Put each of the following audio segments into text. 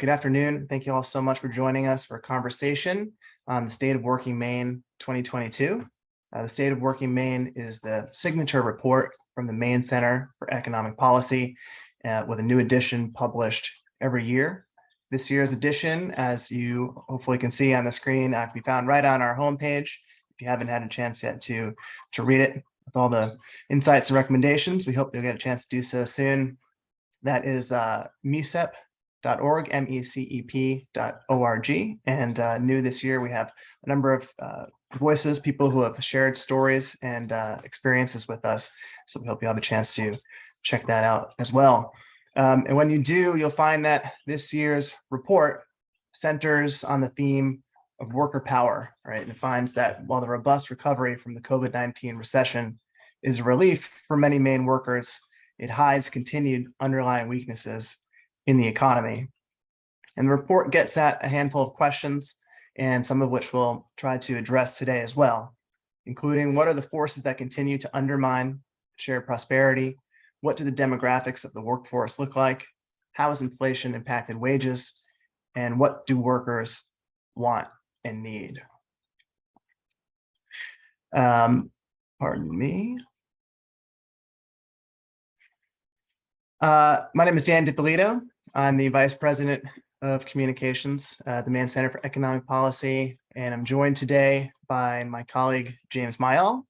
Good afternoon. Thank you all so much for joining us for a conversation on the State of Working Maine 2022. The State of Working Maine is the signature report from the Maine Center for Economic Policy with a new edition published every year. This year's edition, as you hopefully can see on the screen, can be found right on our homepage. If you haven't had a chance yet to read it with all the insights and recommendations, we hope you'll get a chance to do so soon. That is MECEP.org, MECEP.org. And new this year, we have a number of voices, people who have shared stories and experiences with us. So we hope you have a chance to check that out as well. And when you do, you'll find that this year's report centers on the theme of worker power, right? And it finds that while the robust recovery from the COVID-19 recession is a relief for many Maine workers, it hides continued underlying weaknesses in the economy. And the report gets at a handful of questions, and some of which we'll try to address today as well, including what are the forces that continue to undermine shared prosperity? What do the demographics of the workforce look like? How has inflation impacted wages? And what do workers want and need? Pardon me. My name is Dan DiPolito. I'm the Vice President of Communications at the Maine Center for Economic Policy, and I'm joined today by my colleague, James Myall,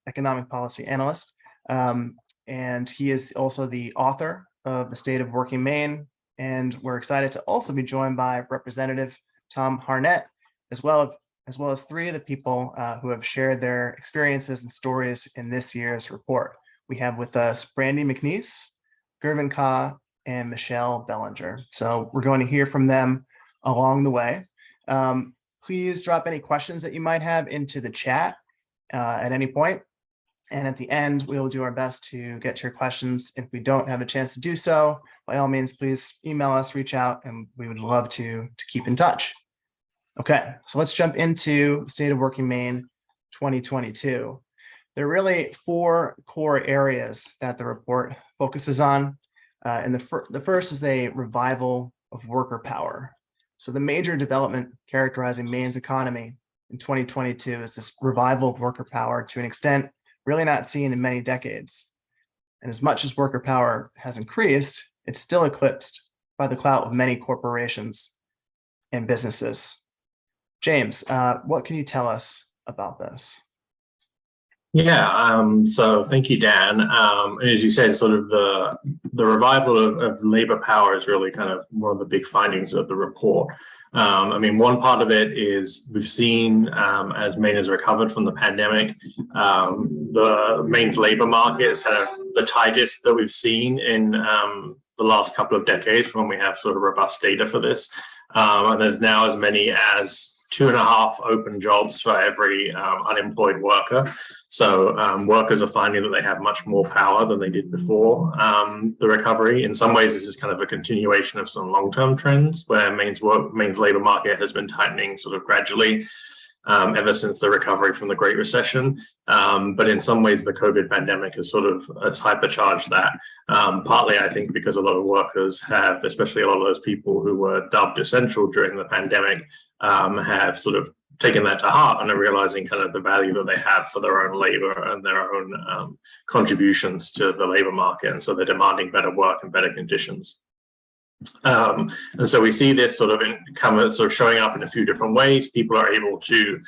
Economic Policy Analyst, and he is also the author of The State of Working Maine, and we're excited to also be joined by Representative Thom Harnett, as well as three of the people who have shared their experiences and stories in this year's report. We have with us Brandy McNeese, Gervin Ka, and Michelle Bellinger. So we're going to hear from them along the way. Please drop any questions that you might have into the chat at any point. And at the end, we will do our best to get to your questions. If we don't have a chance to do so, by all means, please email us, reach out, and we would love to keep in touch. Okay, so let's jump into the State of Working Maine 2022. There are really four core areas that the report focuses on. And the first is a revival of worker power. So the major development characterizing Maine's economy in 2022 is this revival of worker power to an extent really not seen in many decades. And as much as worker power has increased, it's still eclipsed by the clout of many corporations and businesses. James, what can you tell us about this? Yeah, so thank you, Dan. And as you said, sort of the revival of labor power is really kind of one of the big findings of the report. I mean, one part of it is we've seen as Maine has recovered from the pandemic, the Maine's labor market is kind of the tightest that we've seen in the last couple of decades when we have sort of robust data for this. And there's now as many as 2.5 open jobs for every unemployed worker. So workers are finding that they have much more power than they did before the recovery. In some ways, this is kind of a continuation of some long-term trends where Maine's labor market has been tightening sort of gradually ever since the recovery from the Great Recession. But in some ways, the COVID pandemic has hypercharged that. Partly, I think, because a lot of workers have, especially a lot of those people who were dubbed essential during the pandemic, have sort of taken that to heart and are realizing kind of the value that they have for their own labor and their own contributions to the labor market. And so they're demanding better work and better conditions. And so we see this sort of showing up in a few different ways. People are able to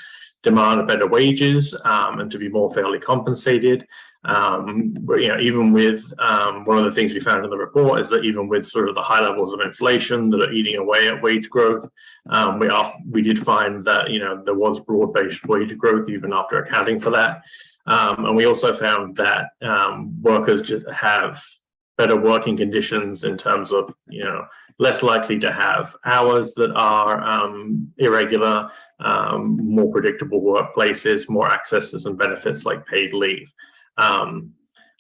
demand better wages and to be more fairly compensated. But, even with one of the things we found in the report is that even with sort of the high levels of inflation that are eating away at wage growth, we did find that there was broad-based wage growth even after accounting for that. And we also found that workers just have better working conditions in terms of less likely to have hours that are irregular, more predictable workplaces, more access to some benefits like paid leave. I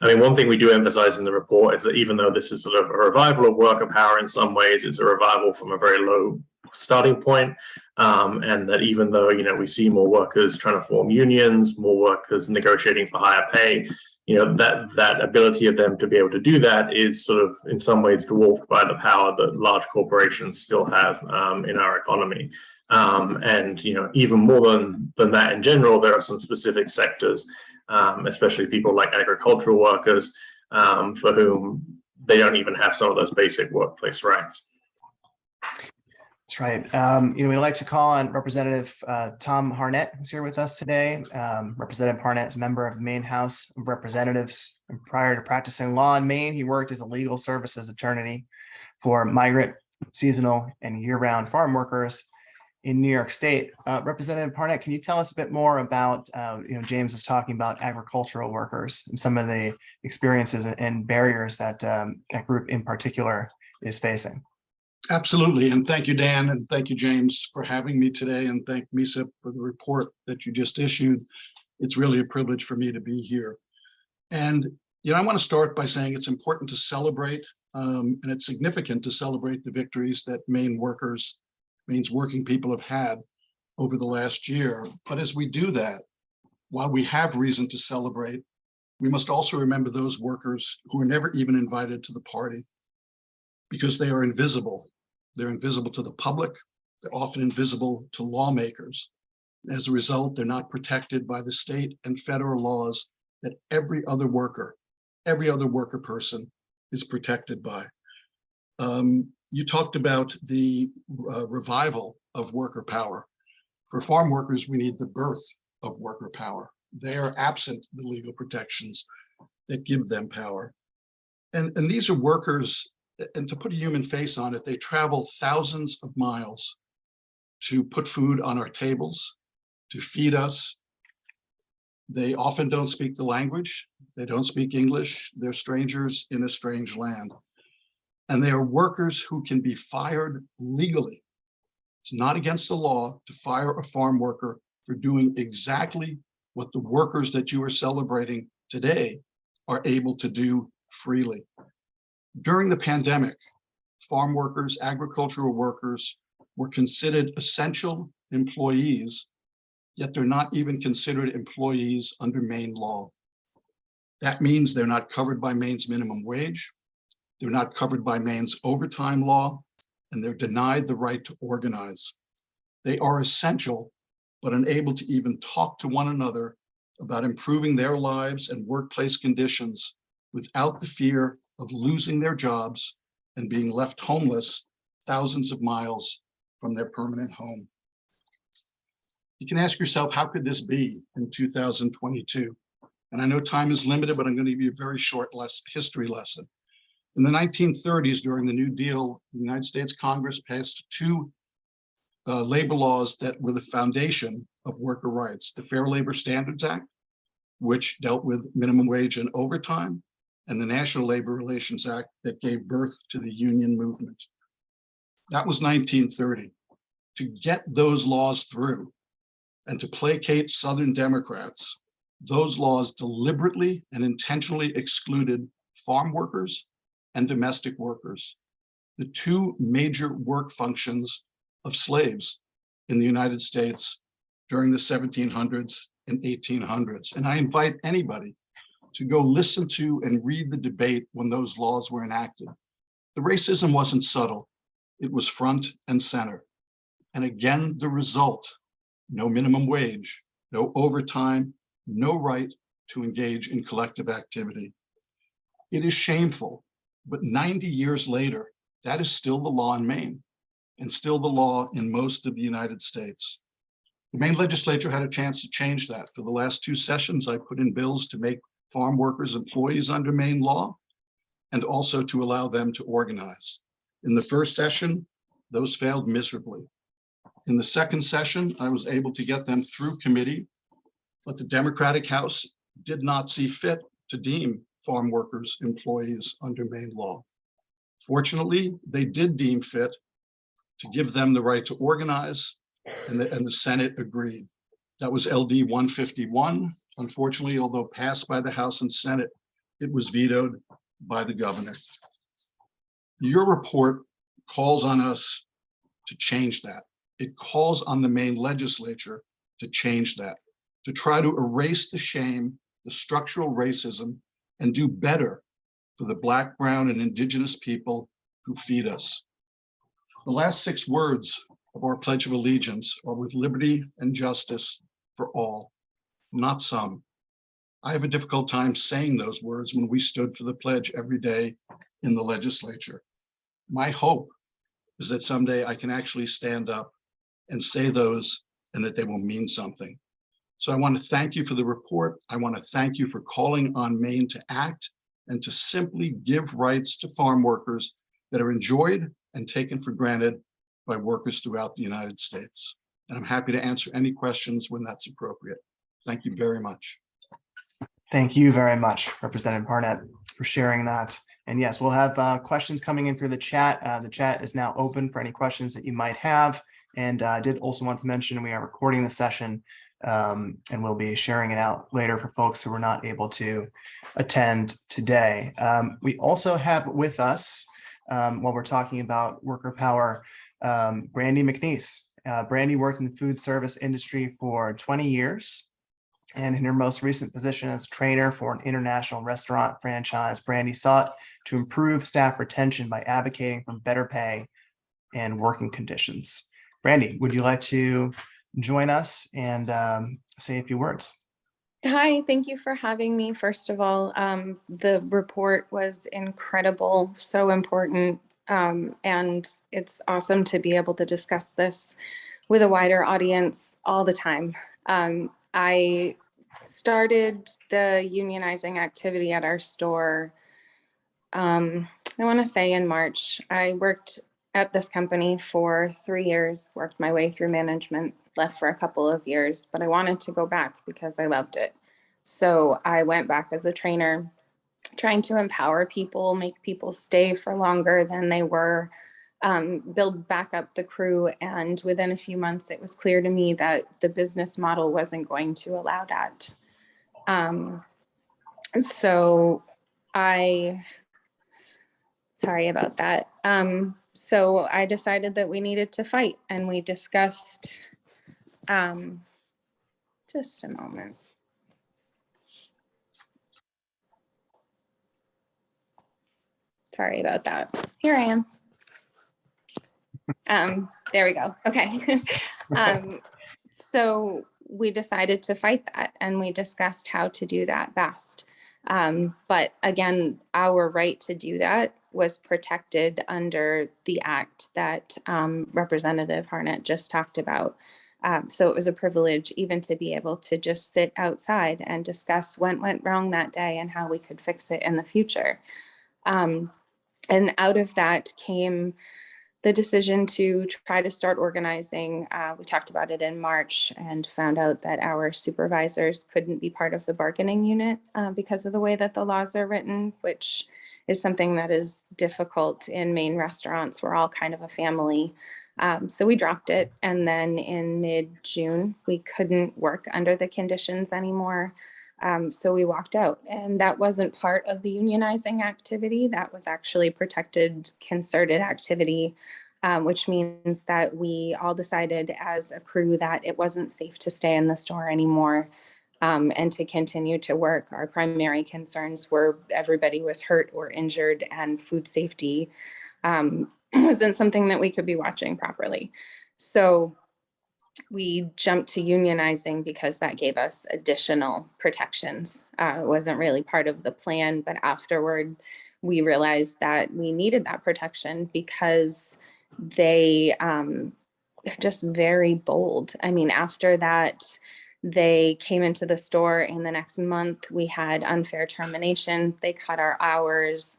mean, one thing we do emphasize in the report is that even though this is sort of a revival of worker power in some ways, it's a revival from a very low starting point, and that even though we see more workers trying to form unions, more workers negotiating for higher pay, that ability of them to be able to do that is sort of in some ways dwarfed by the power that large corporations still have in our economy. And even more than that in general, there are some specific sectors, especially people like agricultural workers, for whom they don't even have some of those basic workplace rights. That's right. We'd like to call on Representative Thom Harnett, who's here with us today. Representative Harnett is a member of the Maine House of Representatives. And prior to practicing law in Maine, he worked as a legal services attorney for migrant, seasonal, and year-round farm workers in New York State. Representative Harnett, can you tell us a bit more about, James was talking about agricultural workers and some of the experiences and barriers that that group in particular is facing? Absolutely. And thank you, Dan, and thank you, James, for having me today. And thank MISA for the report that you just issued. It's really a privilege for me to be here. And, I want to start by saying it's important to celebrate, and it's significant to celebrate the victories that Maine's working people have had over the last year. But as we do that, while we have reason to celebrate, we must also remember those workers who were never even invited to the party because they are invisible. They're invisible to the public. They're often invisible to lawmakers. As a result, they're not protected by the state and federal laws that every other worker person is protected by. You talked about the revival of worker power. For farm workers, we need the birth of worker power. They are absent the legal protections that give them power. And these are workers, and to put a human face on it, they travel thousands of miles to put food on our tables, to feed us. They often don't speak the language. They don't speak English. They're strangers in a strange land. And they are workers who can be fired legally. It's not against the law to fire a farm worker for doing exactly what the workers that you are celebrating today are able to do freely. During the pandemic, farm workers, agricultural workers were considered essential employees, yet they're not even considered employees under Maine law. That means they're not covered by Maine's minimum wage, they're not covered by Maine's overtime law, and they're denied the right to organize. They are essential, but unable to even talk to one another about improving their lives and workplace conditions without the fear of losing their jobs and being left homeless thousands of miles from their permanent home. You can ask yourself, how could this be in 2022? And I know time is limited, but I'm going to give you a very short history lesson. In the 1930s, during the New Deal, the United States Congress passed two labor laws that were the foundation of worker rights: the Fair Labor Standards Act, which dealt with minimum wage and overtime, and the National Labor Relations Act that gave birth to the union movement. That was 1930. To get those laws through and to placate Southern Democrats, those laws deliberately and intentionally excluded farm workers and domestic workers, the two major work functions of slaves in the United States during the 1700s and 1800s. And I invite anybody to go listen to and read the debate when those laws were enacted. The racism wasn't subtle, it was front and center. And again, the result: no minimum wage, no overtime, no right to engage in collective activity. It is shameful, but 90 years later, that is still the law in Maine and still the law in most of the United States. The Maine legislature had a chance to change that. For the last two sessions, I put in bills to make farm workers employees under Maine law and also to allow them to organize. In the first session, those failed miserably. In the second session, I was able to get them through committee, but the Democratic House did not see fit to deem farm workers employees under Maine law. Fortunately, they did deem fit to give them the right to organize, and the Senate agreed. That was LD 151. Unfortunately, although passed by the House and Senate, it was vetoed by the governor. Your report calls on us to change that. It calls on the Maine legislature to change that, to try to erase the shame the structural racism and do better for the Black, Brown, and Indigenous people who feed us. The last 6 words of our Pledge of Allegiance are with liberty and justice for all, not some. I have a difficult time saying those words when we stood for the pledge every day in the legislature. My hope is that someday I can actually stand up and say those and that they will mean something. So I want to thank you for the report. I want to thank you for calling on Maine to act and to simply give rights to farm workers that are enjoyed and taken for granted by workers throughout the United States. And I'm happy to answer any questions when that's appropriate. Thank you very much. Thank you very much, Representative Harnett, for sharing that. And yes, we'll have questions coming in through the chat. The chat is now open for any questions that you might have. And I did also want to mention we are recording the session and we'll be sharing it out later for folks who were not able to attend today. We also have with us, while we're talking about worker power, Brandy McNeese. Brandy worked in the food service industry for 20 years. And in her most recent position as a trainer for an international restaurant franchise, Brandy sought to improve staff retention by advocating for better pay and working conditions. Brandy, would you like to join us and say a few words? Hi, thank you for having me. First of all, the report was incredible, so important, and it's awesome to be able to discuss this with a wider audience all the time. I started the unionizing activity at our store, I want to say in March. I worked at this company for 3 years, worked my way through management, left for a couple of years, but I wanted to go back because I loved it. So I went back as a trainer, trying to empower people, make people stay for longer than they were, build back up the crew. And within a few months, it was clear to me that the business model wasn't going to allow that. Sorry about that. So I decided that we needed to fight, and we discussed, just a moment. Sorry about that. Here I am. There we go. Okay. So we decided to fight that, and we discussed how to do that best. But again, our right to do that was protected under the act that Representative Harnett just talked about. So it was a privilege even to be able to just sit outside and discuss what went wrong that day and how we could fix it in the future. And out of that came the decision to try to start organizing. We talked about it in March and found out that our supervisors couldn't be part of the bargaining unit because of the way that the laws are written, which is something that is difficult in Maine restaurants. We're all kind of a family. So we dropped it. And then in mid-June, we couldn't work under the conditions anymore. So we walked out, and that wasn't part of the unionizing activity. That was actually protected, concerted activity, which means that we all decided as a crew that it wasn't safe to stay in the store anymore and to continue to work. Our primary concerns were everybody was hurt or injured, and food safety wasn't something that we could be watching properly. So we jumped to unionizing because that gave us additional protections. It wasn't really part of the plan, but afterward, we realized that we needed that protection because they're just very bold. I mean, after that, they came into the store, and the next month we had unfair terminations. They cut our hours.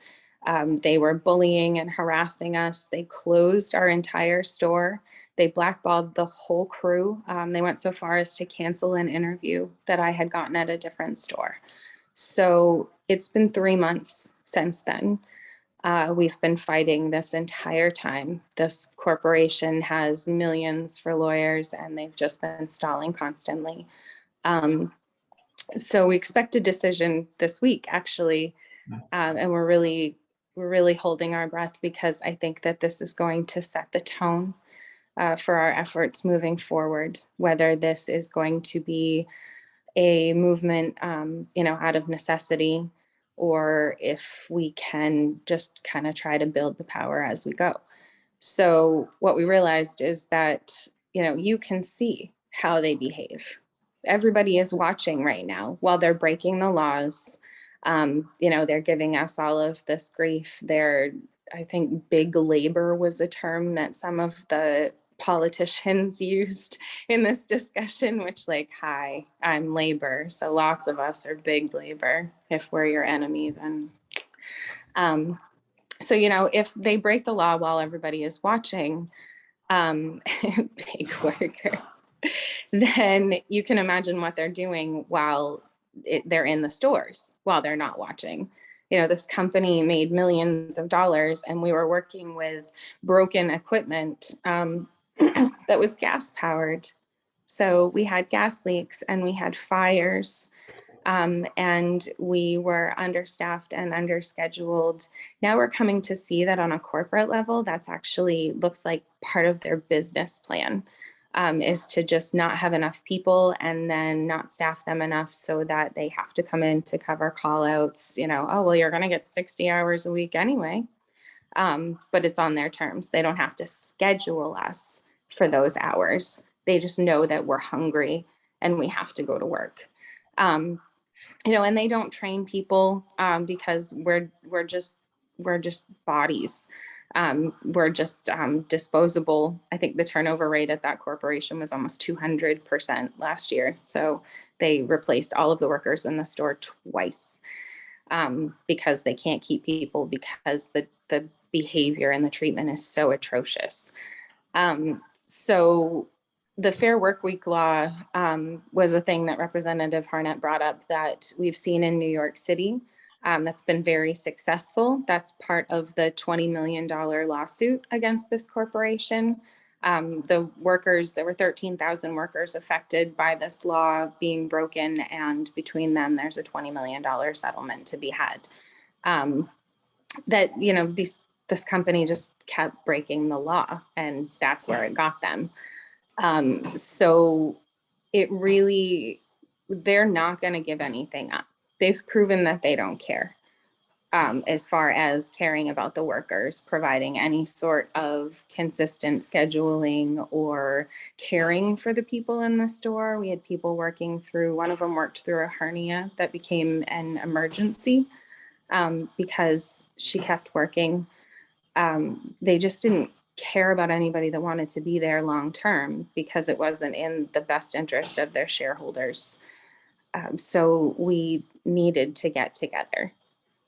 They were bullying and harassing us. They closed our entire store. They blackballed the whole crew. They went so far as to cancel an interview that I had gotten at a different store. So it's been 3 months since then. We've been fighting this entire time. This corporation has millions for lawyers, and they've just been stalling constantly. So we expect a decision this week, actually, and we're really holding our breath because I think that this is going to set the tone for our efforts moving forward, whether this is going to be a movement, out of necessity, or if we can just kind of try to build the power as we go. So what we realized is that, you can see how they behave. Everybody is watching right now while they're breaking the laws. They're giving us all of this grief. I think big labor was a term that some of the politicians used in this discussion, which hi, I'm labor. So lots of us are big labor. If we're your enemy, then so, if they break the law while everybody is watching, big worker, then you can imagine what they're doing while they're in the stores, while they're not watching. This company made millions of dollars, and we were working with broken equipment that was gas powered. So we had gas leaks and we had fires. And we were understaffed and underscheduled. Now we're coming to see that on a corporate level, that's actually looks like part of their business plan, is to just not have enough people and then not staff them enough so that they have to come in to cover call outs. Oh, well, you're going to get 60 hours a week anyway. But it's on their terms. They don't have to schedule us for those hours. They just know that we're hungry and we have to go to work. And they don't train people because we're just bodies. We're just disposable. I think the turnover rate at that corporation was almost 200% last year. So they replaced all of the workers in the store twice because they can't keep people because the behavior and the treatment is so atrocious. So the Fair Work Week law was a thing that Representative Harnett brought up that we've seen in New York City. That's been very successful. That's part of the $20 million lawsuit against this corporation. The workers, there were 13,000 workers affected by this law being broken, and between them, there's a $20 million settlement to be had. This company just kept breaking the law, and that's where it got them. So they're not going to give anything up. They've proven that they don't care as far as caring about the workers, providing any sort of consistent scheduling or caring for the people in the store. We had people one of them worked through a hernia that became an emergency because she kept working. They just didn't care about anybody that wanted to be there long term because it wasn't in the best interest of their shareholders. So we needed to get together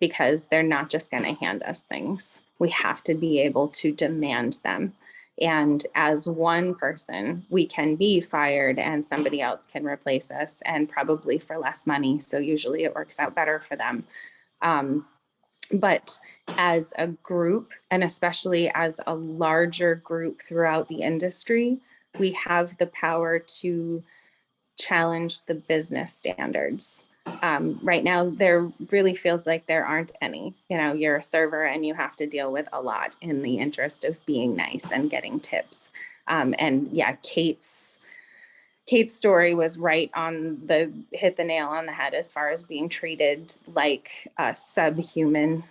because they're not just going to hand us things. We have to be able to demand them. And as one person, we can be fired and somebody else can replace us, and probably for less money. So usually it works out better for them. But as a group, and especially as a larger group throughout the industry, we have the power to challenge the business standards. Right now, there really feels like there aren't any. You're a server and you have to deal with a lot in the interest of being nice and getting tips. And yeah, Kate's story was hit the nail on the head as far as being treated like a subhuman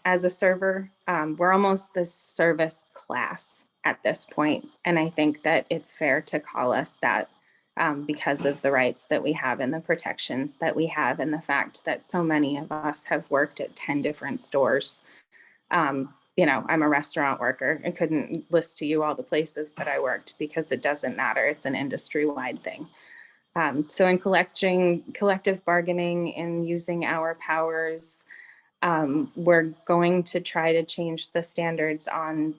as a server. We're almost the service class at this point. And I think that it's fair to call us that because of the rights that we have and the protections that we have, and the fact that so many of us have worked at 10 different stores. I'm a restaurant worker. I couldn't list to you all the places that I worked because it doesn't matter. It's an industry-wide thing. So in collective bargaining and using our powers, we're going to try to change the standards on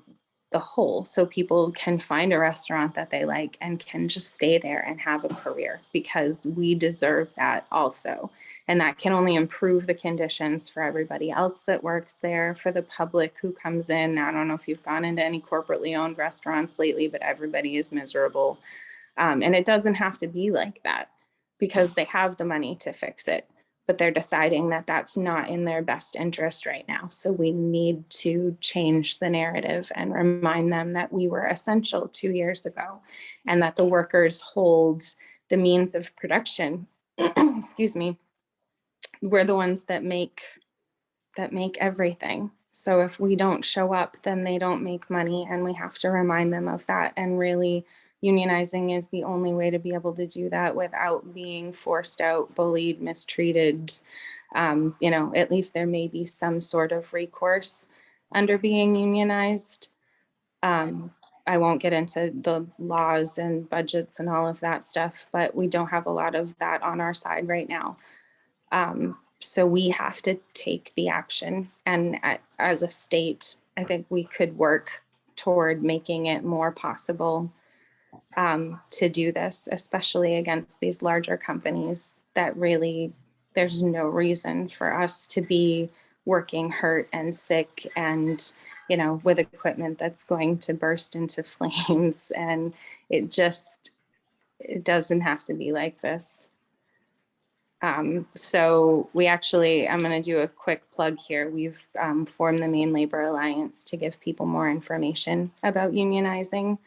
the whole so people can find a restaurant that they like and can just stay there and have a career, because we deserve that also. And that can only improve the conditions for everybody else that works there, for the public who comes in. I don't know if you've gone into any corporately owned restaurants lately, but everybody is miserable. And it doesn't have to be like that because they have the money to fix it, but they're deciding that that's not in their best interest right now. So we need to change the narrative and remind them that we were essential 2 years ago, and that the workers hold the means of production excuse me, we're the ones that make everything. So if we don't show up, then they don't make money, and we have to remind them of that. And really, unionizing is the only way to be able to do that without being forced out, bullied, mistreated. At least there may be some sort of recourse under being unionized. I won't get into the laws and budgets and all of that stuff, but we don't have a lot of that on our side right now. So we have to take the action. And as a state, I think we could work toward making it more possible to do this, especially against these larger companies that really, there's no reason for us to be working hurt and sick and, with equipment that's going to burst into flames. And it doesn't have to be like this. So I'm going to do a quick plug here. We've formed the Maine Labor Alliance to give people more information about unionizing.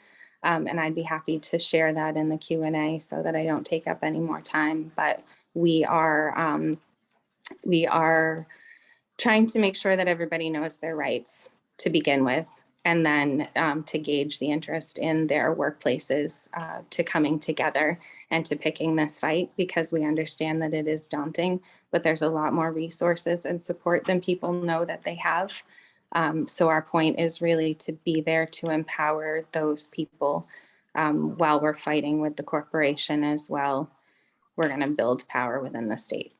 And I'd be happy to share that in the Q&A so that I don't take up any more time. But we are trying to make sure that everybody knows their rights to begin with, and then to gauge the interest in their workplaces to coming together and to picking this fight, because we understand that it is daunting, but there's a lot more resources and support than people know that they have. So our point is really to be there to empower those people while we're fighting with the corporation as well. We're going to build power within the state.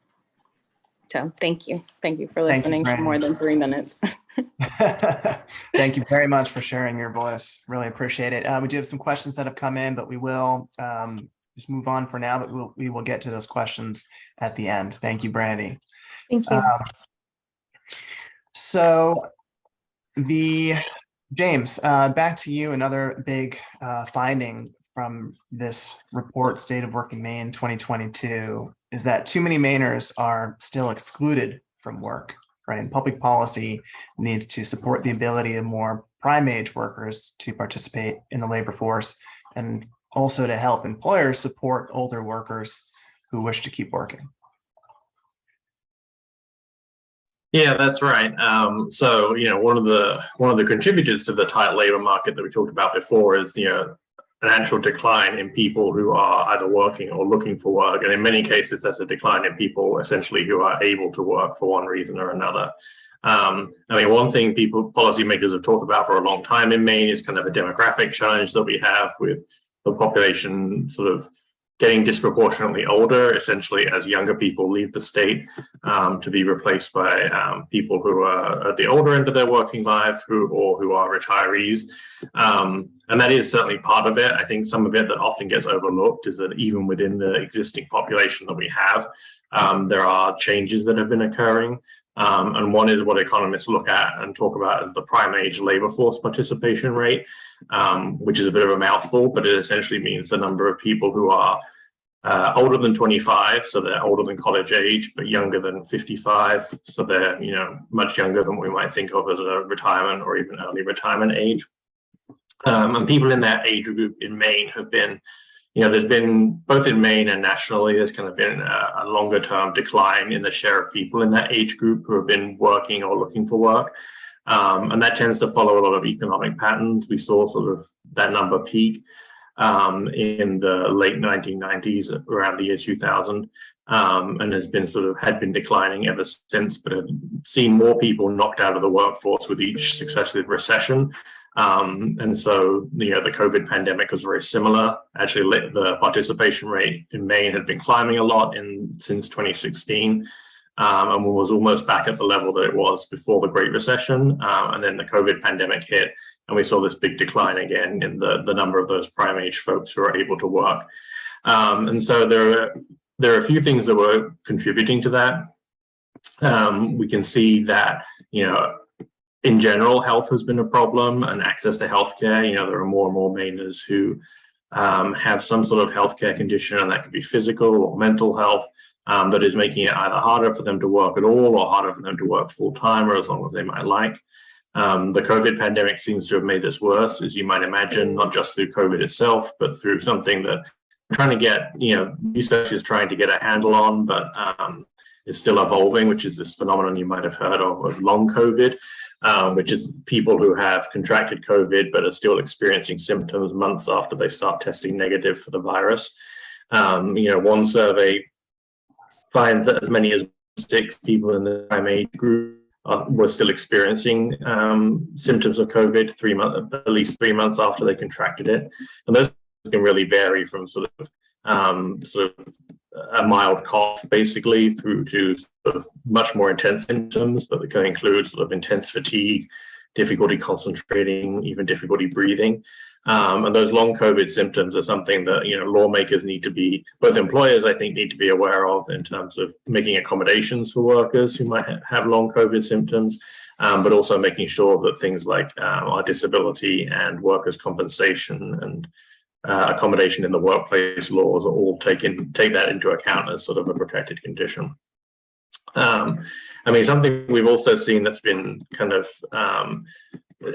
So thank you. Thank you for listening for more than 3 minutes. Thank you very much for sharing your voice. Really appreciate it. We do have some questions that have come in, but we will just move on for now, but we will get to those questions at the end. Thank you, Brandy. Thank you. So James, back to you. Another big finding from this report, State of Working Maine 2022, is that too many Mainers are still excluded from work, right? And public policy needs to support the ability of more prime age workers to participate in the labor force, and also to help employers support older workers who wish to keep working. Yeah, that's right. So, one of the contributors to the tight labor market that we talked about before is, an actual decline in people who are either working or looking for work. And in many cases, that's a decline in people essentially who are able to work for one reason or another. One thing policymakers have talked about for a long time in Maine is kind of a demographic challenge that we have with the population sort of getting disproportionately older, essentially as younger people leave the state to be replaced by people who are at the older end of their working life who are retirees. And that is certainly part of it. I think some of it that often gets overlooked is that even within the existing population that we have, there are changes that have been occurring. And one is what economists look at and talk about as the prime age labor force participation rate, which is a bit of a mouthful, but it essentially means the number of people who are older than 25, so they're older than college age, but younger than 55, so they're much younger than we might think of as a retirement or even early retirement age. And people in that age group in Maine have been, there's been, both in Maine and nationally, there's kind of been a longer term decline in the share of people in that age group who have been working or looking for work. And that tends to follow a lot of economic patterns. We saw sort of that number peak in the late 1990s, around the year 2000, and had been declining ever since, but have seen more people knocked out of the workforce with each successive recession. And so, the COVID pandemic was very similar. Actually, the participation rate in Maine had been climbing a lot since 2016, and was almost back at the level that it was before the Great Recession. And then the COVID pandemic hit, and we saw this big decline again in the number of those prime age folks who are able to work. And so there are a few things that were contributing to that. We can see that, in general, health has been a problem, and access to healthcare. There are more and more Mainers who have some sort of healthcare condition, and that could be physical or mental health, that is making it either harder for them to work at all or harder for them to work full time or as long as they might like. The COVID pandemic seems to have made this worse, as you might imagine, not just through COVID itself, but through something that trying to get, research is trying to get a handle on, but it's still evolving, which is this phenomenon you might have heard of long COVID, which is people who have contracted COVID but are still experiencing symptoms months after they start testing negative for the virus. One survey finds that as many as 6 people in the prime age group were still experiencing symptoms of COVID at least 3 months after they contracted it, and those can really vary from sort of a mild cough, basically, through to sort of much more intense symptoms, but it can include sort of intense fatigue, difficulty concentrating, even difficulty breathing. And those long COVID symptoms are something that, lawmakers need to be, both employers, I think, need to be aware of in terms of making accommodations for workers who might have long COVID symptoms, but also making sure that things like our disability and workers' compensation and accommodation in the workplace laws are all take that into account as sort of a protected condition. Something we've also seen that's been kind of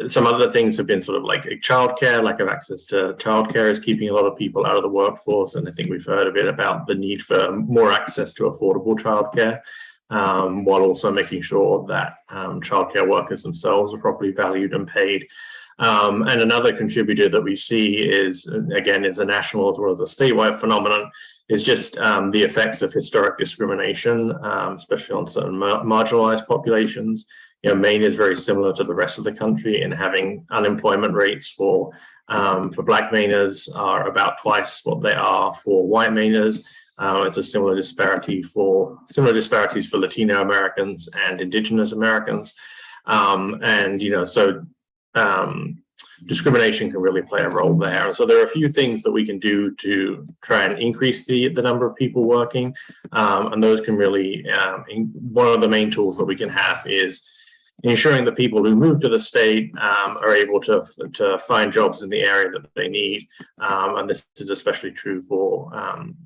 some other things have been sort of like childcare, lack of access to childcare is keeping a lot of people out of the workforce. And I think we've heard a bit about the need for more access to affordable childcare, while also making sure that childcare workers themselves are properly valued and paid. And another contributor that we see is, again, is a national as well as a statewide phenomenon, is just the effects of historic discrimination, especially on certain marginalized populations. Maine is very similar to the rest of the country in having unemployment rates for Black Mainers are about twice what they are for white Mainers. It's a similar disparities for Latino Americans and Indigenous Americans. Discrimination can really play a role there. So there are a few things that we can do to try and increase the number of people working. And those can really, one of the main tools that we can have is ensuring that people who move to the state are able to find jobs in the area that they need. And this is especially true for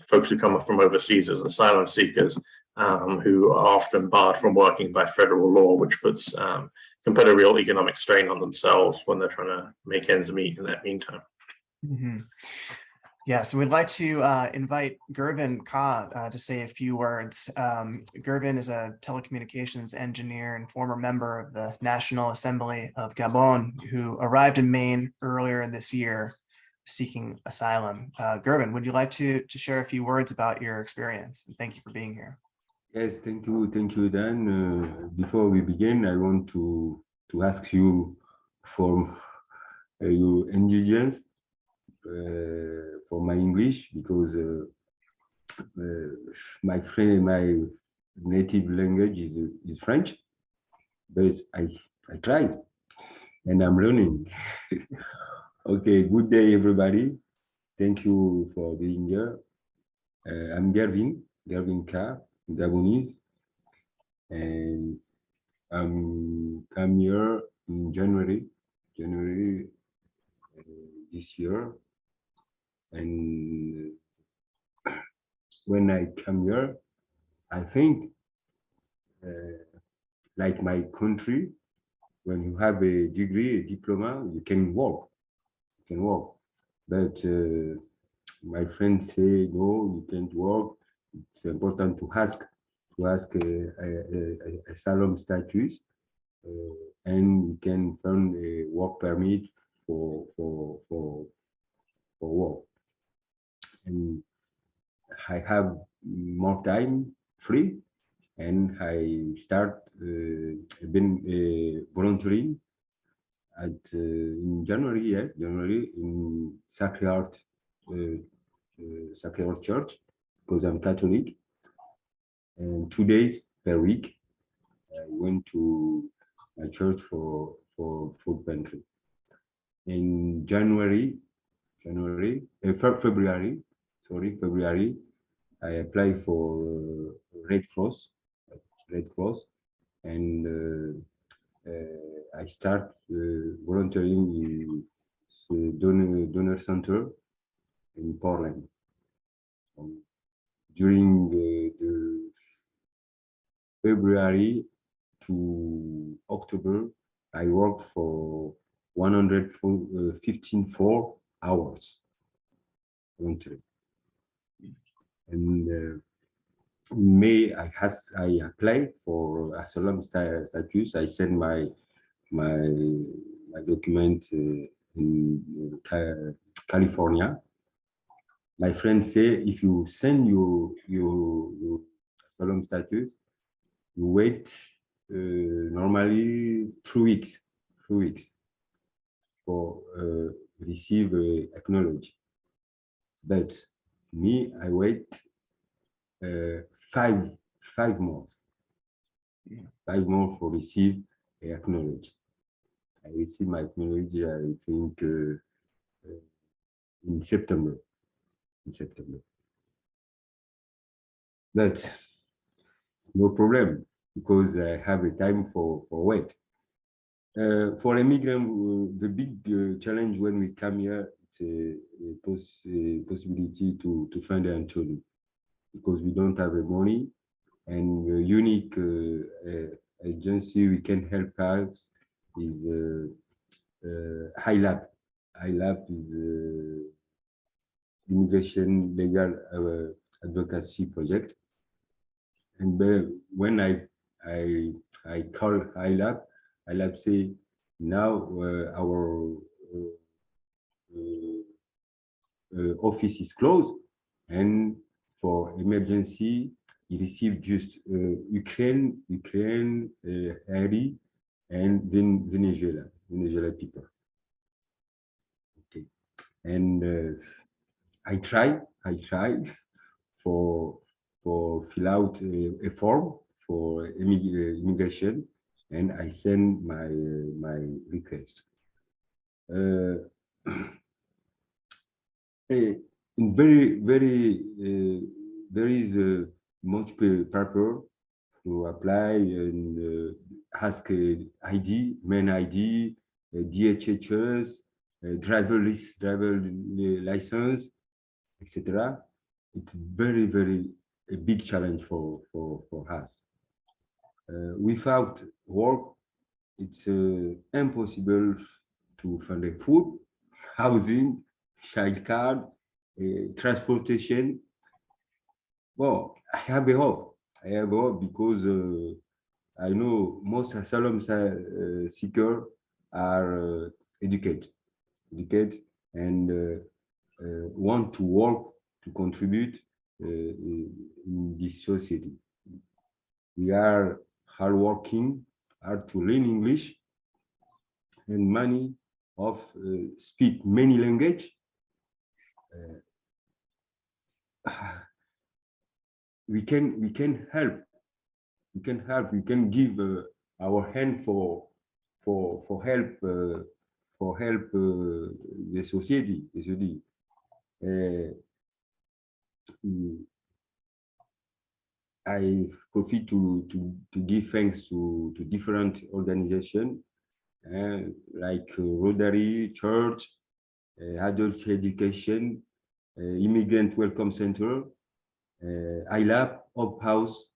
folks who come from overseas as asylum seekers, who are often barred from working by federal law, which can put a real economic strain on themselves when they're trying to make ends meet in that meantime. Mm-hmm. Yeah, so we'd like to invite Gervin Ka to say a few words. Gervin is a telecommunications engineer and former member of the National Assembly of Gabon, who arrived in Maine earlier this year seeking asylum. Gervin, would you like to share a few words about your experience? And thank you for being here. Yes, thank you, Dan. Before we begin, I want to ask you for your indulgence for my English, because my native language is French, but I tried and I'm learning. Okay, good day, everybody. Thank you for being here. I'm Gervin Ka, Gabonese, and I'm come here in January this year. And when I come here, I think, like my country, when you have a degree, a diploma, you can work. But my friends say, no, you can't work. It's important to ask asylum status, and you can earn a work permit for work. And I have more time free, and I start been volunteering at in January in Sacred Heart Church, because I'm Catholic. And 2 days per week, I went to my church for food pantry. In February, I applied for Red Cross, and I start volunteering in donor center in Portland. During the February to October, I worked for 115 hours volunteering. And in May, I applied for asylum status. I sent my document in California. My friend say if you send your asylum status, you wait normally 3 weeks for receive acknowledge. But me, I wait 5 months. 5 months for receive acknowledge. I received my acknowledge, I think, in September. But no problem, because I have a time for wait. For immigrant, the big challenge when we come here, it's a possibility to find an attorney, because we don't have the money, and the unique agency we can help us is HILAP. HILAP is Immigration Legal Advocacy Project. And when I call HILAP, HILAP say now our office is closed, and for emergency, he received just Ukraine, Haiti, and then Venezuela people. Okay, and I tried for fill out a form for immigration, and I send my request. There is much paper to apply and ask ID, main ID, DHHS, driver license, etc. It's very a big challenge for us. Without work, it's impossible to find a food, housing, child card, transportation. Well, I have a hope because I know most asylum seekers are educated and want to work to contribute in this society. We are hardworking, hard to learn English, and many of speak many languages. We can help. We can give our hand for help the society. I profit to give thanks to different organizations like Rotary, Church, Adult Education, Immigrant Welcome Center, ILAP, Hope House,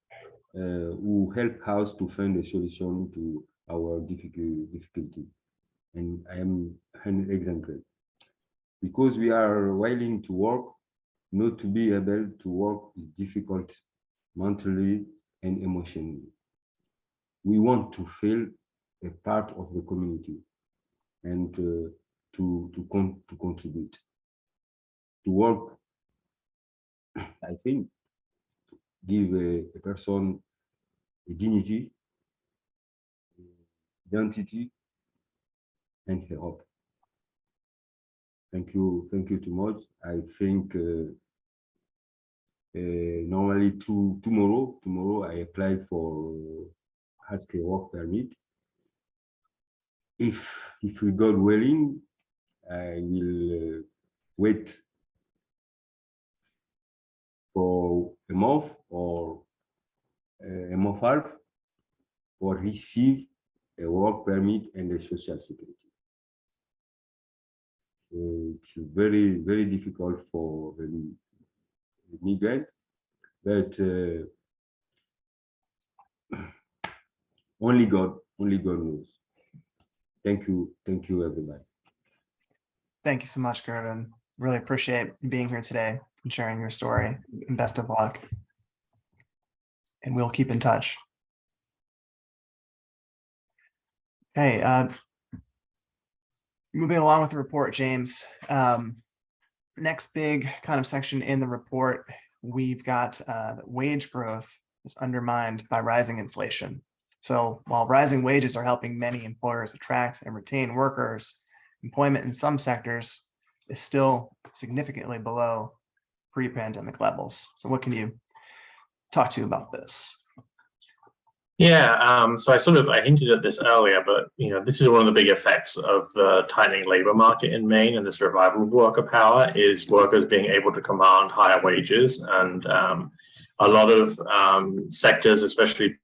who help us to find a solution to our difficulty. And I am an example. Because we are willing to work, not to be able to work is difficult mentally and emotionally. We want to feel a part of the community and to contribute. To work, I think, give a person a dignity, identity, and a hope. Thank you too much. I think normally tomorrow I apply for ask a work permit. If we God willing, I will wait for a month or a month half or receive a work permit and a social security. It's very difficult for the migrant, but only God knows. Thank you, everybody. Thank you so much, Gervin. Really appreciate being here today. and sharing your story. And best of luck. And we'll keep in touch. Hey, moving along with the report, James. Next big kind of section in the report, we've got that wage growth is undermined by rising inflation. So while rising wages are helping many employers attract and retain workers, employment in some sectors is still significantly below pre-pandemic levels. So what can you talk to about this? Yeah, so I hinted at this earlier, but this is one of the big effects of the tightening labor market in Maine and this revival of worker power is workers being able to command higher wages, and a lot of sectors, especially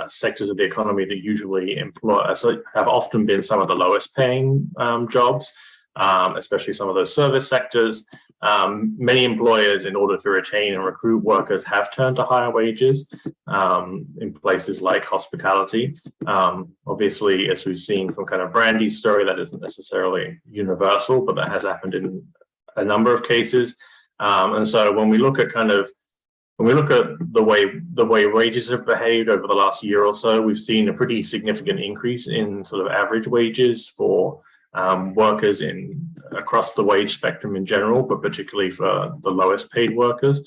sectors of the economy that usually have often been some of the lowest paying jobs, especially some of those service sectors. Many employers, in order to retain and recruit workers, have turned to higher wages in places like hospitality. Obviously, as we've seen from kind of Brandy's story, that isn't necessarily universal, but that has happened in a number of cases. And so when we look at the way wages have behaved over the last year or so, we've seen a pretty significant increase in sort of average wages for workers across the wage spectrum in general, but particularly for the lowest paid workers.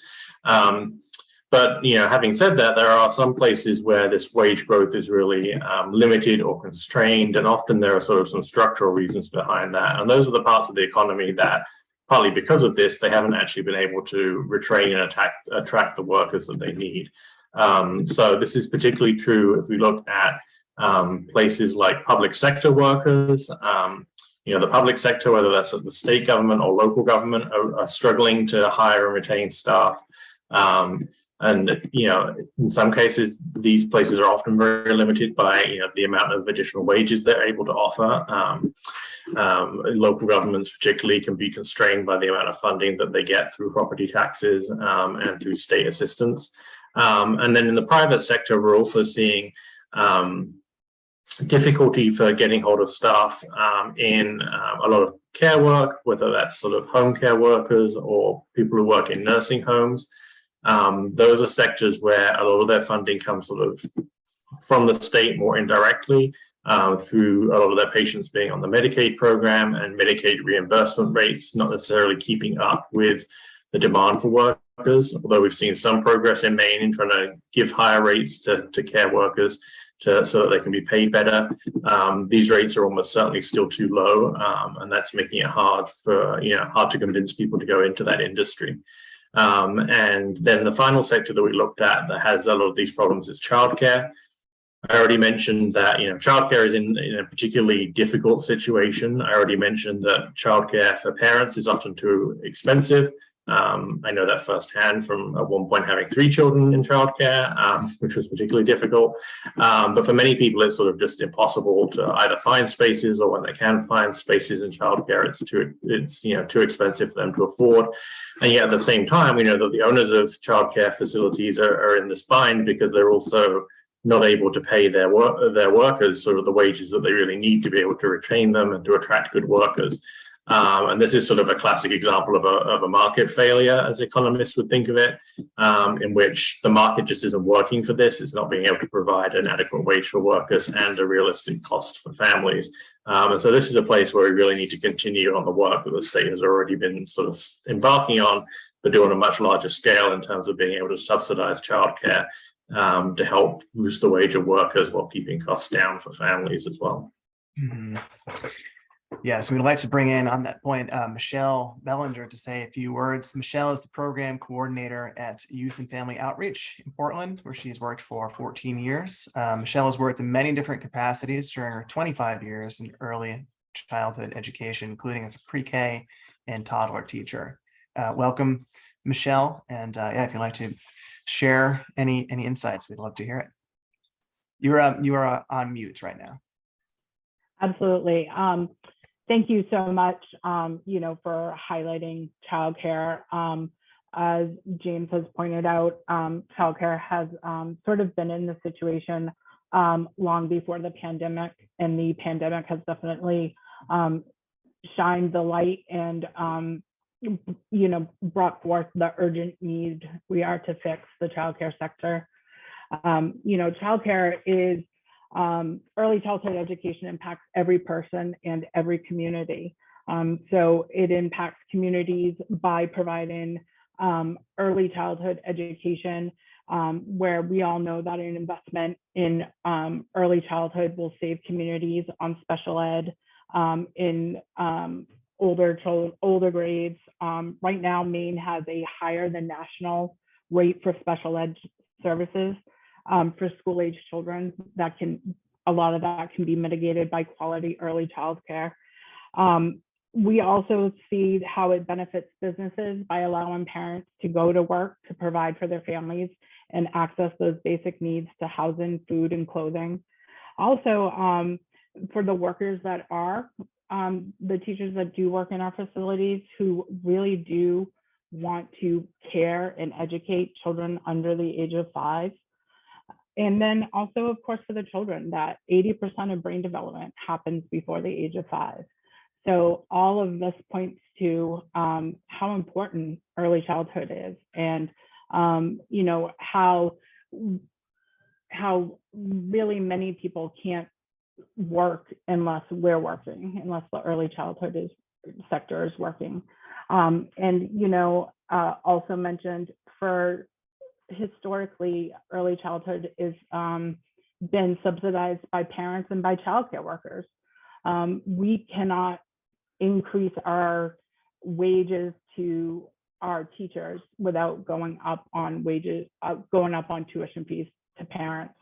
But having said that, there are some places where this wage growth is really limited or constrained, and often there are sort of some structural reasons behind that. And those are the parts of the economy that, partly because of this, they haven't actually been able to retrain and attract the workers that they need. So this is particularly true if we look at places like public sector workers. The public sector, whether that's at the state government or local government, are struggling to hire and retain staff. And in some cases, these places are often very limited by the amount of additional wages they're able to offer. Local governments particularly can be constrained by the amount of funding that they get through property taxes and through state assistance. And then in the private sector, we're also seeing difficulty for getting hold of staff in a lot of care work, whether that's sort of home care workers or people who work in nursing homes. Those are sectors where a lot of their funding comes sort of from the state more indirectly through a lot of their patients being on the Medicaid program, and Medicaid reimbursement rates not necessarily keeping up with the demand for workers, although we've seen some progress in Maine in trying to give higher rates to care workers so that they can be paid better. These rates are almost certainly still too low, and that's making it hard to convince people to go into that industry. And then the final sector that we looked at that has a lot of these problems is childcare. I already mentioned that childcare is in a particularly difficult situation. I already mentioned that childcare for parents is often too expensive. I know that firsthand from at one point having 3 children in childcare, which was particularly difficult. But for many people, it's sort of just impossible to either find spaces, or when they can find spaces in childcare, it's too expensive for them to afford. And yet at the same time, we know that the owners of childcare facilities are in this bind because they're also not able to pay their workers sort of the wages that they really need to be able to retain them and to attract good workers. And this is sort of a classic example of a market failure, as economists would think of it, in which the market just isn't working for this. It's not being able to provide an adequate wage for workers and a realistic cost for families. And so this is a place where we really need to continue on the work that the state has already been sort of embarking on, but do on a much larger scale in terms of being able to subsidize childcare to help boost the wage of workers while keeping costs down for families as well. Mm-hmm. Yes, we'd like to bring in on that point Michelle Bellinger to say a few words. Michelle is the program coordinator at Youth and Family Outreach in Portland, where she's worked for 14 years. Michelle has worked in many different capacities during her 25 years in early childhood education, including as a pre-K and toddler teacher. Welcome, Michelle. And if you'd like to share any insights, we'd love to hear it. You are on mute right now. Absolutely. Thank you so much, for highlighting childcare. As James has pointed out, childcare has sort of been in the situation long before the pandemic, and the pandemic has definitely shined the light and brought forth the urgent need we are to fix the childcare sector. Childcare is early childhood education impacts every person and every community. So it impacts communities by providing early childhood education, where we all know that an investment in early childhood will save communities on special ed in older grades. Right now, Maine has a higher than national rate for special ed services for school age children. A lot of that can be mitigated by quality early childcare. We also see how it benefits businesses by allowing parents to go to work to provide for their families and access those basic needs to housing, food, and clothing. Also, for the workers that are, the teachers that do work in our facilities who really do want to care and educate children under the age of 5. And then also, of course, for the children, that 80% of brain development happens before the age of 5. So all of this points to how important early childhood is, and how really many people can't work unless we're working, unless the early childhood sector is working. Also mentioned, for historically, early childhood is been subsidized by parents and by childcare workers. We cannot increase our wages to our teachers without going up on tuition fees to parents.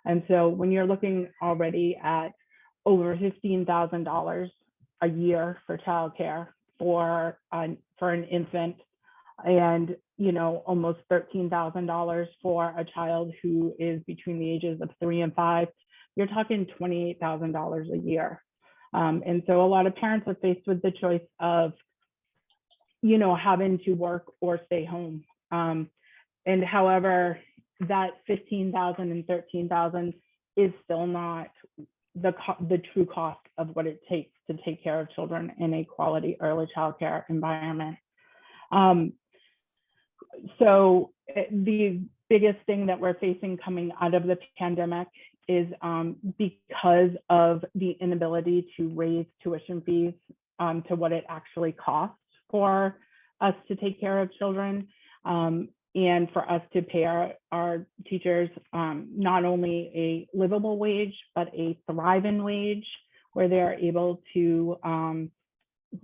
And so when you're looking already at over $15,000 a year for childcare for an infant, and almost $13,000 for a child who is between the ages of 3 and 5, you're talking $28,000 a year. And so a lot of parents are faced with the choice of, having to work or stay home. And however, that $15,000 and $13,000 is still not the true cost of what it takes to take care of children in a quality early childcare environment. So the biggest thing that we're facing coming out of the pandemic is because of the inability to raise tuition fees to what it actually costs for us to take care of children, and for us to pay our teachers not only a livable wage, but a thriving wage where they're able to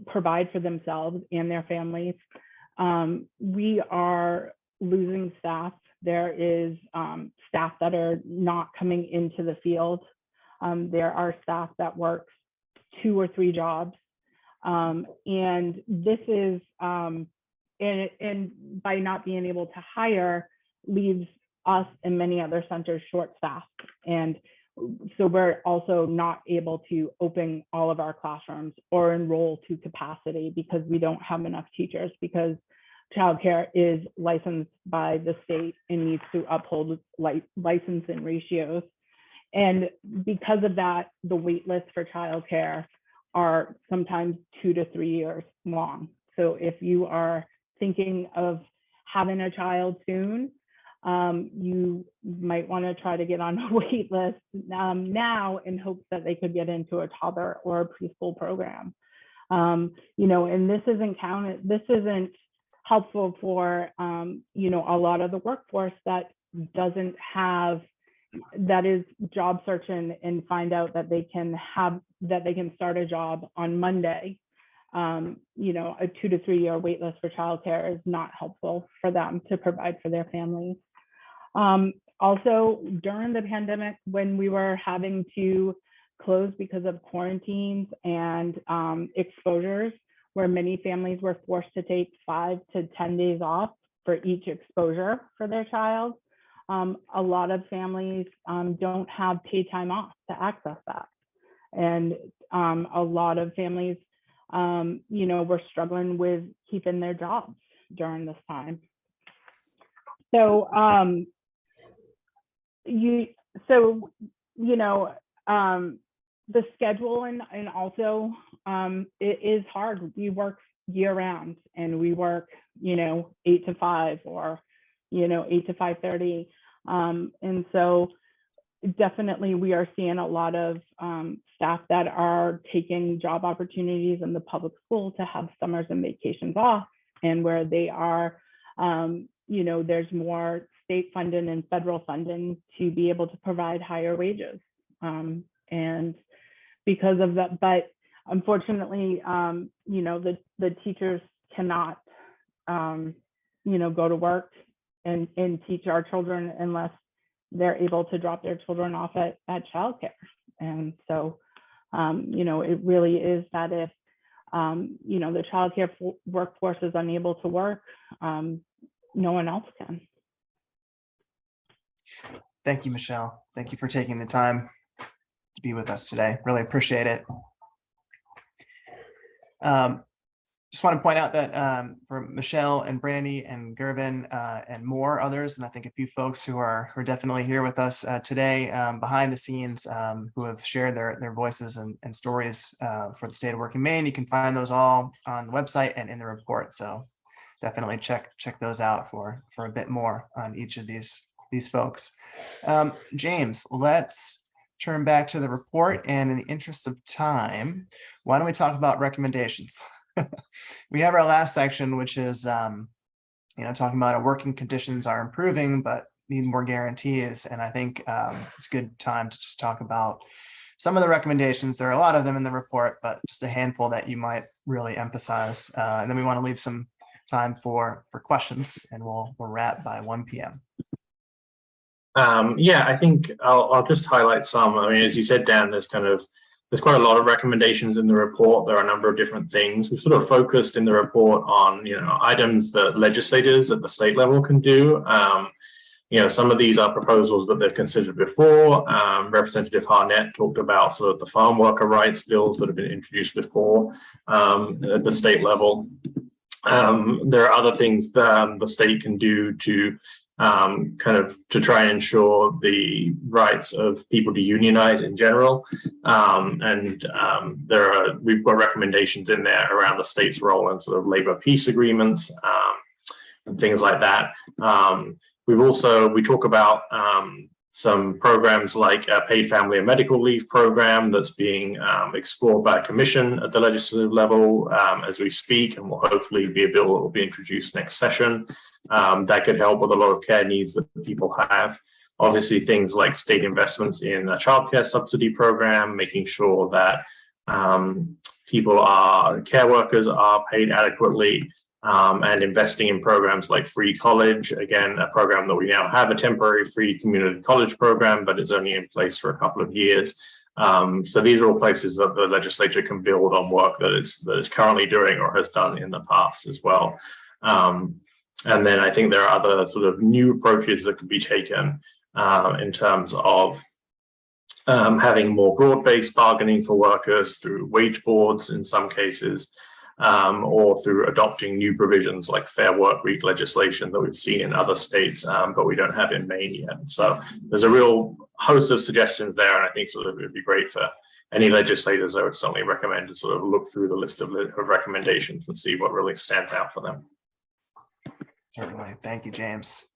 provide for themselves and their families. We are losing staff. There is staff that are not coming into the field. There are staff that work 2 or 3 jobs. And this is, and by not being able to hire, leaves us and many other centers short-staffed. And so we're also not able to open all of our classrooms or enroll to capacity because we don't have enough teachers, because childcare is licensed by the state and needs to uphold licensing ratios. And because of that, the wait lists for childcare are sometimes 2 to 3 years long. So if you are thinking of having a child soon, you might want to try to get on a wait list now in hopes that they could get into a toddler or a preschool program. And this isn't helpful for a lot of the workforce that is job searching and find out that they can start a job on Monday. A 2 to 3 year wait list for childcare is not helpful for them to provide for their families. Also, during the pandemic, when we were having to close because of quarantines and exposures, where many families were forced to take 5 to 10 days off for each exposure for their child, a lot of families don't have paid time off to access that. And a lot of families, were struggling with keeping their jobs during this time. So, the schedule and also it is hard. We work year round, and we work, 8 to 5 or, 8 to 5:30. And so definitely we are seeing a lot of staff that are taking job opportunities in the public school to have summers and vacations off, and where they are, there's more state funding and federal funding to be able to provide higher wages. And because of that, but unfortunately, the teachers cannot, go to work and teach our children unless they're able to drop their children off at childcare. And so, it really is that if, the childcare workforce is unable to work, no one else can. Thank you, Michelle. Thank you for taking the time to be with us today. Really appreciate it. Just want to point out that for Michelle and Brandy and Gervin and more others, and I think a few folks who are definitely here with us today behind the scenes who have shared their voices and stories for the state of Working Maine, you can find those all on the website and in the report. So definitely check those out for a bit more on each of these folks. James, let's turn back to the report, and in the interest of time, why don't we talk about recommendations? We have our last section, which is talking about our working conditions are improving but need more guarantees, and I think it's a good time to just talk about some of the recommendations. There are a lot of them in the report, but just a handful that you might really emphasize, and then we want to leave some time for questions, and we'll wrap by 1 p.m. Yeah, I think I'll just highlight some. I mean, as you said, Dan, there's quite a lot of recommendations in the report. There are a number of different things. We've sort of focused in the report on, items that legislators at the state level can do. Some of these are proposals that they've considered before. Representative Harnett talked about sort of the farm worker rights bills that have been introduced before at the state level. There are other things that the state can do to to try and ensure the rights of people to unionize in general. We've got recommendations in there around the state's role in sort of labor peace agreements and things like that. We talk about some programs like a paid family and medical leave program that's being explored by a commission at the legislative level as we speak, and will hopefully be a bill that will be introduced next session. That could help with a lot of care needs that people have. Obviously, things like state investments in a childcare subsidy program, making sure that care workers are paid adequately, and investing in programs like free college. Again, a program that we now have, a temporary free community college program, but it's only in place for a couple of years. So these are all places that the legislature can build on work that is currently doing or has done in the past as well. And then I think there are other sort of new approaches that could be taken in terms of having more broad-based bargaining for workers through wage boards in some cases, or through adopting new provisions like Fair Work Week legislation that we've seen in other states, but we don't have in Maine yet. So there's a real host of suggestions there, and I think sort of it would be great for any legislators. I would certainly recommend to sort of look through the list of recommendations and see what really stands out for them. Certainly. Thank you, James.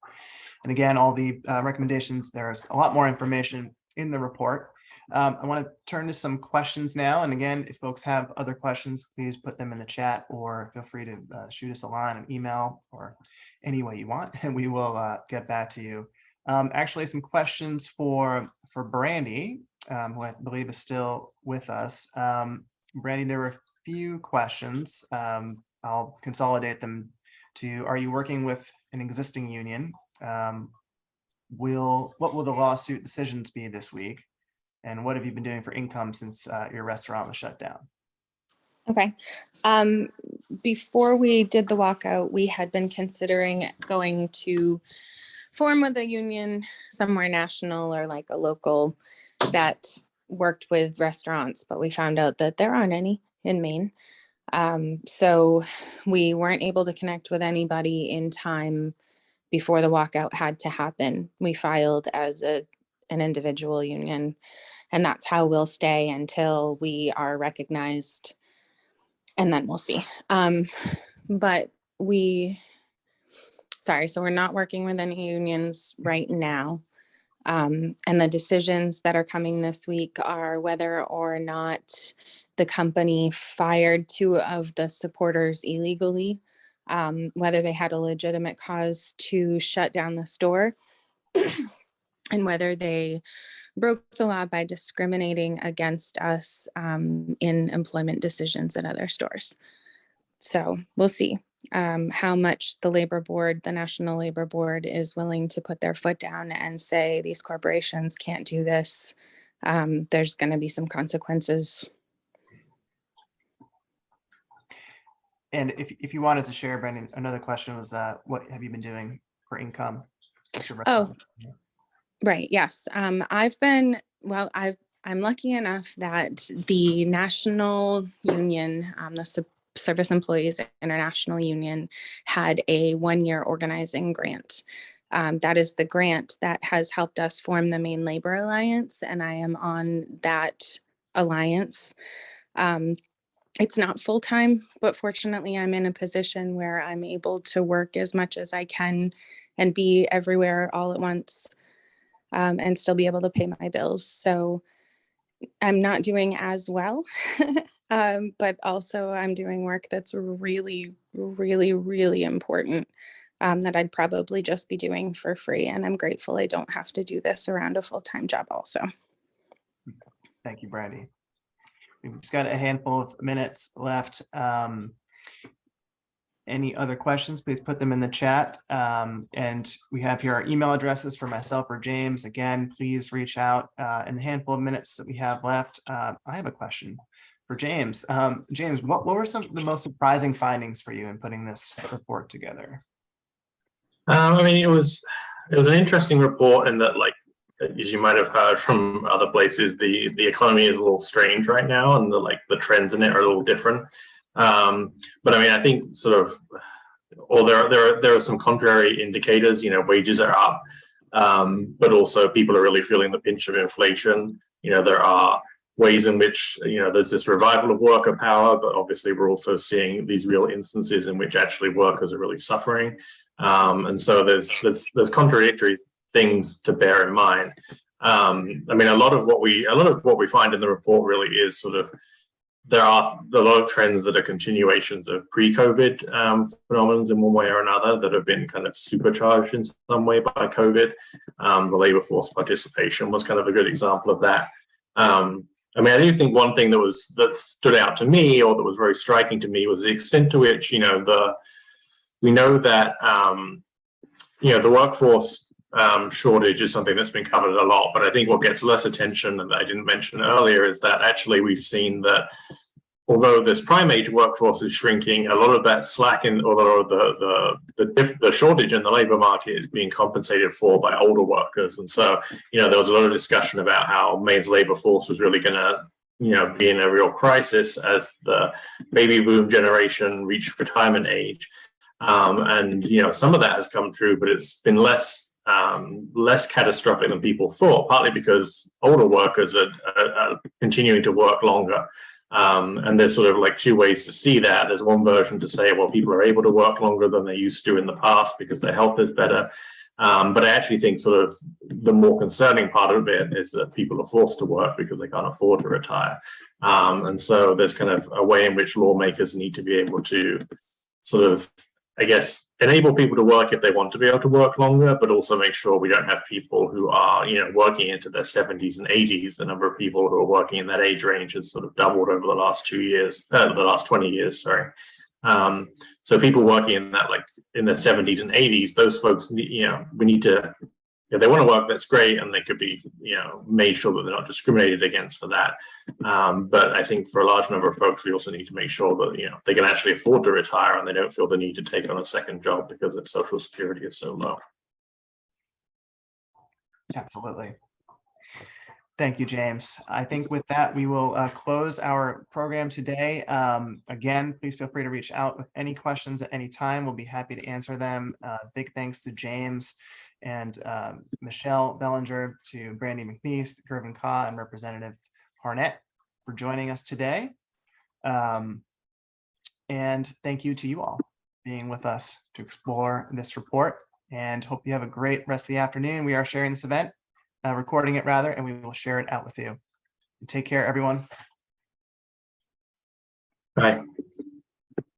And again, all the recommendations, there's a lot more information in the report. I want to turn to some questions now. And again, if folks have other questions, please put them in the chat, or feel free to shoot us a line, an email, or any way you want, and we will get back to you. Actually, some questions for Brandy, who I believe is still with us. Brandy, there were a few questions. I'll consolidate them to: are you working with an existing union? What will the lawsuit decisions be this week? And what have you been doing for income since your restaurant was shut down? Okay. Before we did the walkout, we had been considering going to form with a union somewhere national or like a local that worked with restaurants, but we found out that there aren't any in Maine. So we weren't able to connect with anybody in time before the walkout had to happen. We filed as an individual union, and that's how we'll stay until we are recognized and then we'll see. But so we're not working with any unions right now. And the decisions that are coming this week are whether or not the company fired 2 of the supporters illegally, whether they had a legitimate cause to shut down the store, and whether they broke the law by discriminating against us in employment decisions at other stores. So we'll see how much the National Labor Board is willing to put their foot down and say these corporations can't do this. There's going to be some consequences. And if you wanted to share, Brandon, another question was, what have you been doing for income? Oh, right. Yes. I'm lucky enough that the national union, the Service Employees International Union, had a 1-year organizing grant. That is the grant that has helped us form the Maine Labor Alliance, and I am on that alliance. It's not full-time, but fortunately I'm in a position where I'm able to work as much as I can and be everywhere all at once, and still be able to pay my bills. So I'm not doing as well, but also I'm doing work that's really, really, really important, that I'd probably just be doing for free. And I'm grateful I don't have to do this around a full-time job also. Thank you, Brandy. We've just got a handful of minutes left. Any other questions, please put them in the chat. And we have here our email addresses for myself or James. Again, please reach out in the handful of minutes that we have left. I have a question for James. James, what were some of the most surprising findings for you in putting this report together? I mean, it was an interesting report in that, like, as you might have heard from other places, the economy is a little strange right now, and the trends in it are a little different. But I mean, I think sort of, or there are some contrary indicators. Wages are up, but also people are really feeling the pinch of inflation. There are ways in which there's this revival of worker power, but obviously we're also seeing these real instances in which actually workers are really suffering. And so there's contradictory things to bear in mind. I mean, a lot of what we find in the report really is sort of, there are a lot of trends that are continuations of pre-COVID phenomena in one way or another that have been kind of supercharged in some way by COVID. The labor force participation was kind of a good example of that. I mean, I do think one thing that stood out to me, or that was very striking to me, was the extent to which we know that the workforce shortage is something that's been covered a lot, but I think what gets less attention, and that I didn't mention earlier, is that actually we've seen that although this prime age workforce is shrinking, a lot of that slack in, although the shortage in the labor market is being compensated for by older workers. And so, there was a lot of discussion about how Maine's labor force was really going to, be in a real crisis as the baby boom generation reached retirement age. And some of that has come true, but it's been less catastrophic than people thought, partly because older workers are continuing to work longer. And there's sort of like 2 ways to see that. There's one version to say, well, people are able to work longer than they used to in the past because their health is better. But I actually think sort of the more concerning part of it is that people are forced to work because they can't afford to retire. And so there's kind of a way in which lawmakers need to be able to sort of, I guess, enable people to work if they want to be able to work longer, but also make sure we don't have people who are, working into their 70s and 80s. The number of people who are working in that age range has sort of doubled over the last 20 years, sorry. So people working in that, like in their 70s and 80s, those folks, we need to, if they want to work, that's great, and they could be, made sure that they're not discriminated against for that. But I think for a large number of folks, we also need to make sure that they can actually afford to retire and they don't feel the need to take on a second job because their Social Security is so low. Absolutely. Thank you, James. I think with that, we will close our program today. Again, please feel free to reach out with any questions at any time. We'll be happy to answer them. Big thanks to James and Michelle Bellinger, to Brandy McNeese, Gervin Kaw, and Representative Harnett for joining us today. And thank you to you all being with us to explore this report, and hope you have a great rest of the afternoon. We are sharing this event, recording it rather, and we will share it out with you. Take care, everyone. Bye.